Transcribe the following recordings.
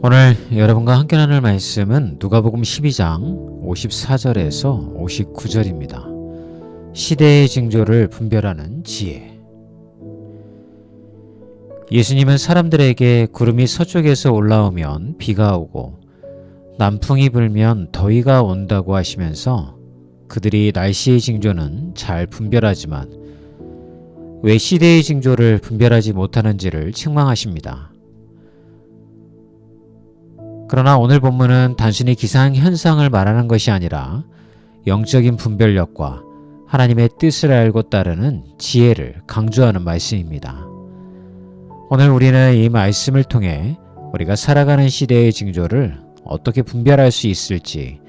오늘 여러분과 함께 나눌 말씀은 누가복음 12장 54절에서 59절입니다. 시대의 징조를 분별하는 지혜. 예수님은 사람들에게 구름이 서쪽에서 올라오면 비가 오고 남풍이 불면 더위가 온다고 하시면서 그들이 날씨의 징조는 잘 분별하지만 왜 시대의 징조를 분별하지 못하는지를 책망하십니다. 그러나 오늘 본문은 단순히 기상현상을 말하는 것이 아니라 영적인 분별력과 하나님의 뜻을 알고 따르는 지혜를 강조하는 말씀입니다. 오늘 우리는 이 말씀을 통해 우리가 살아가는 시대의 징조를 어떻게 분별할 수 있을지,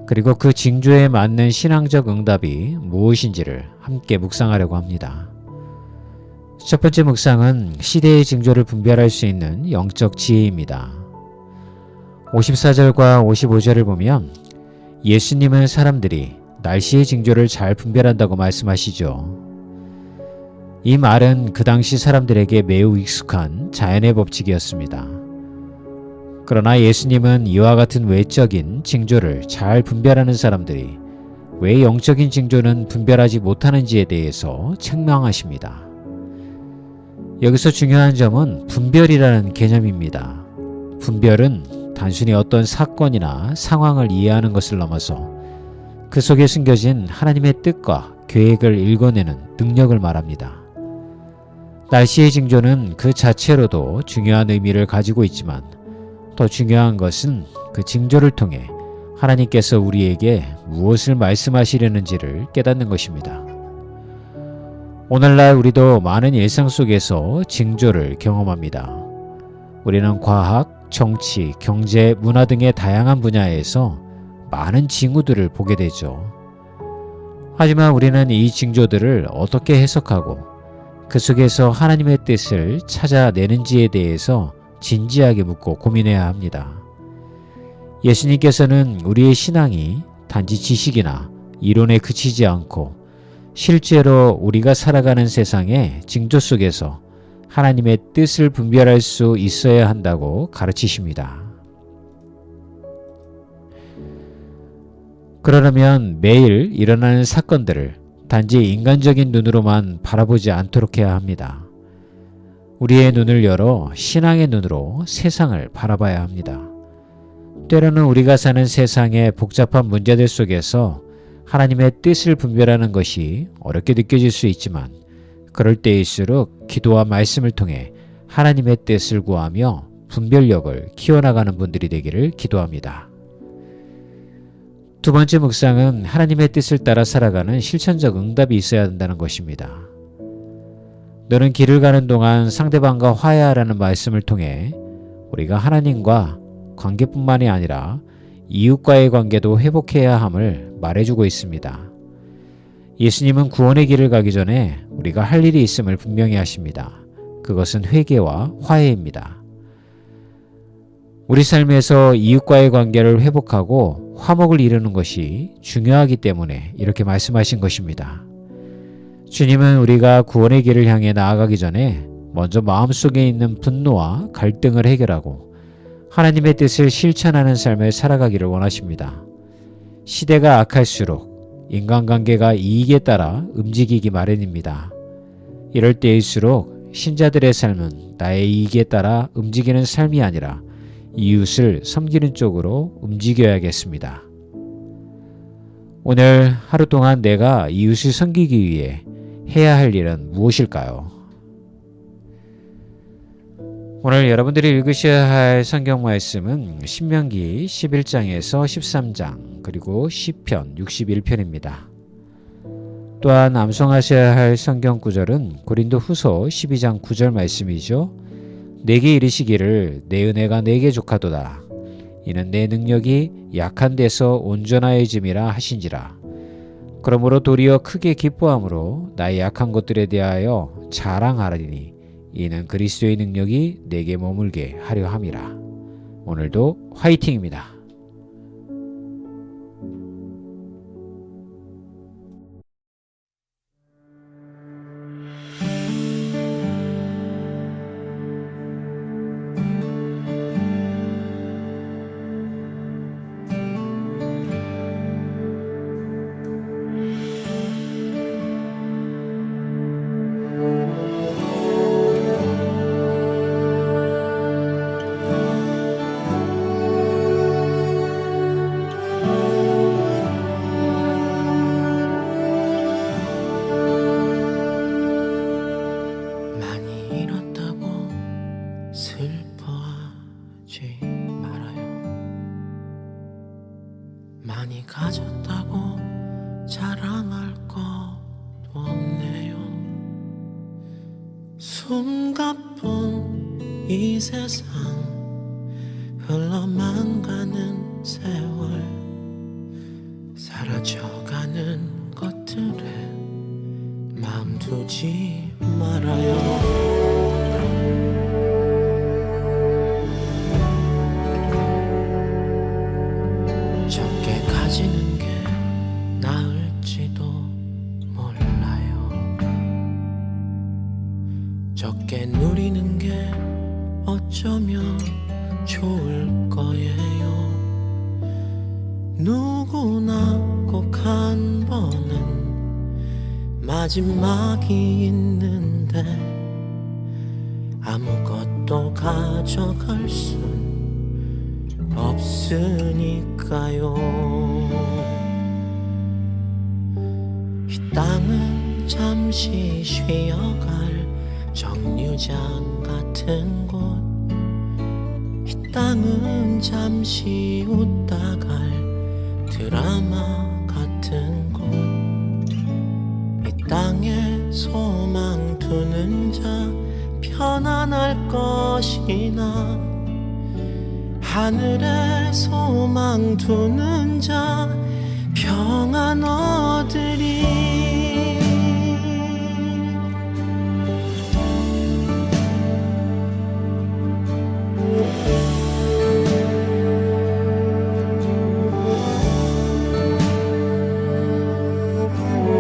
그리고 그 징조에 맞는 신앙적 응답이 무엇인지를 함께 묵상하려고 합니다. 첫 번째 묵상은 시대의 징조를 분별할 수 있는 영적 지혜입니다. 54절과 55절을 보면 예수님은 사람들이 날씨의 징조를 잘 분별한다고 말씀하시죠. 이 말은 그 당시 사람들에게 매우 익숙한 자연의 법칙이었습니다. 그러나 예수님은 이와 같은 외적인 징조를 잘 분별하는 사람들이 왜 영적인 징조는 분별하지 못하는지에 대해서 책망하십니다. 여기서 중요한 점은 분별이라는 개념입니다. 분별은 단순히 어떤 사건이나 상황을 이해하는 것을 넘어서 그 속에 숨겨진 하나님의 뜻과 계획을 읽어내는 능력을 말합니다. 날씨의 징조는 그 자체로도 중요한 의미를 가지고 있지만 더 중요한 것은 그 징조를 통해 하나님께서 우리에게 무엇을 말씀하시려는지를 깨닫는 것입니다. 오늘날 우리도 많은 일상 속에서 징조를 경험합니다. 우리는 과학, 정치, 경제, 문화 등의 다양한 분야에서 많은 징후들을 보게 되죠. 하지만 우리는 이 징조들을 어떻게 해석하고 그 속에서 하나님의 뜻을 찾아내는지에 대해서 진지하게 묻고 고민해야 합니다. 예수님께서는 우리의 신앙이 단지 지식이나 이론에 그치지 않고 실제로 우리가 살아가는 세상의 징조 속에서 하나님의 뜻을 분별할 수 있어야 한다고 가르치십니다. 그러려면 매일 일어나는 사건들을 단지 인간적인 눈으로만 바라보지 않도록 해야 합니다. 우리의 눈을 열어 신앙의 눈으로 세상을 바라봐야 합니다. 때로는 우리가 사는 세상의 복잡한 문제들 속에서 하나님의 뜻을 분별하는 것이 어렵게 느껴질 수 있지만 그럴 때일수록 기도와 말씀을 통해 하나님의 뜻을 구하며 분별력을 키워나가는 분들이 되기를 기도합니다. 두 번째 묵상은 하나님의 뜻을 따라 살아가는 실천적 응답이 있어야 한다는 것입니다. 너는 길을 가는 동안 상대방과 화해하라는 말씀을 통해 우리가 하나님과 관계뿐만이 아니라 이웃과의 관계도 회복해야 함을 말해주고 있습니다. 예수님은 구원의 길을 가기 전에 우리가 할 일이 있음을 분명히 하십니다. 그것은 회개와 화해입니다. 우리 삶에서 이웃과의 관계를 회복하고 화목을 이루는 것이 중요하기 때문에 이렇게 말씀하신 것입니다. 주님은 우리가 구원의 길을 향해 나아가기 전에 먼저 마음속에 있는 분노와 갈등을 해결하고 하나님의 뜻을 실천하는 삶을 살아가기를 원하십니다. 시대가 악할수록 인간관계가 이익에 따라 움직이기 마련입니다. 이럴 때일수록 신자들의 삶은 나의 이익에 따라 움직이는 삶이 아니라 이웃을 섬기는 쪽으로 움직여야겠습니다. 오늘 하루 동안 내가 이웃을 섬기기 위해 해야 할 일은 무엇일까요? 오늘 여러분들이 읽으셔야 할 성경 말씀은 신명기 11장에서 13장 그리고 시편 61편입니다. 또한 암송하셔야 할 성경 구절은 고린도 후서 12장 9절 말씀이죠. 내게 이르시기를 내 은혜가 내게 족하도다. 이는 내 능력이 약한 데서 온전하여짐이라 하신지라. 그러므로 도리어 크게 기뻐함으로 나의 약한 것들에 대하여 자랑하리니 이는 그리스도의 능력이 내게 머물게 하려 함이라. 오늘도 화이팅입니다. 두지 말아요. 많이 가졌다고 자랑할 것도 없네요. 숨가쁜 이 세상 흘러만 가는 세월 사라져가는 것들에 마음 두지 말아요. 적게 가지는 게 나을지도 몰라요. 적게 누리는 게 어쩌면 좋을 거예요. 누구나 꼭 한 번은 마지막이 있는데 아무것도 가져갈 순 없으니까요. 이 땅은 잠시 쉬어갈 정류장 같은 곳, 이 땅은 잠시 웃다 갈 드라마 같은 곳, 이 땅에 소망 두는 자 편안할 것이나 하늘에 소망 두는 자 평안 얻으리.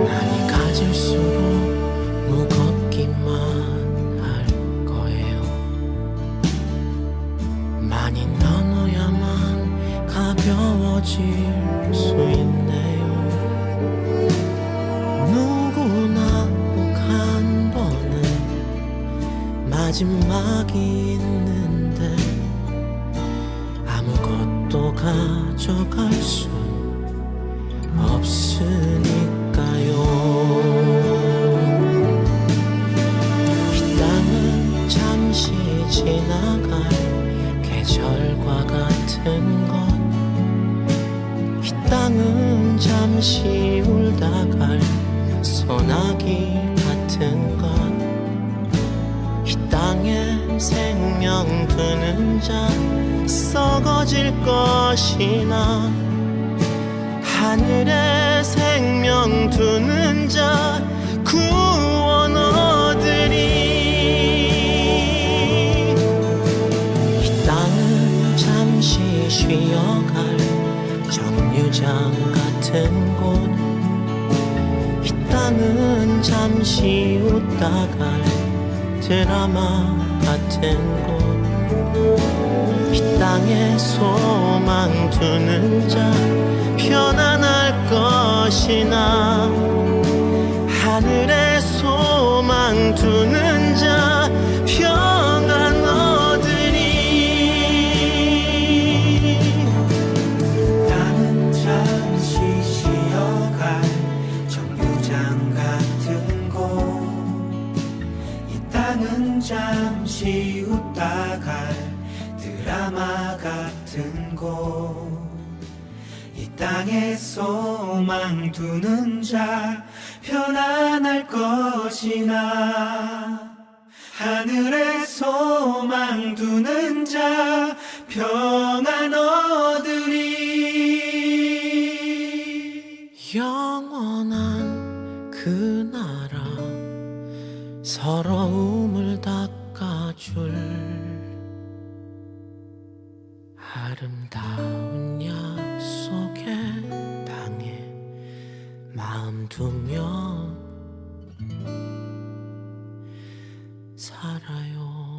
많이 가질수록 무겁기만 할 거예요. 많이 나눠야만 가벼워질 수 있네요. 누구나 꼭 한 번은 마지막이 있는데 아무것도 가져갈 순 없으니까요. 이 땅은 잠시 지나갈 계절과 같은 것, 이 땅은 잠시 울다 갈 소나기 같은 것, 이 땅에 생명 두는 자 썩어질 것이나 하늘에 생명 두는 자 구원 얻으리. 이 땅은 잠시 쉬어갈 정류장 같은 곳, 이 땅은 잠시 웃다 갈 드라마 같은 곳, 이 땅에 소망 두는 자 편안할 것이나 하늘에 소망 두는 자 평안 얻으리. 땅은 잠시 쉬어갈 정류장 같은 곳, 이 땅은 잠시 웃다 갈 드라마 같은 곳, 이 땅에 소망 두는 자 편안할 것이나 하늘에 소망 두는 자 평안 얻으리. 영원한 그 나라 서러움을 닦아줄 아름다운 약속의 땅에 마음 두며 살아요.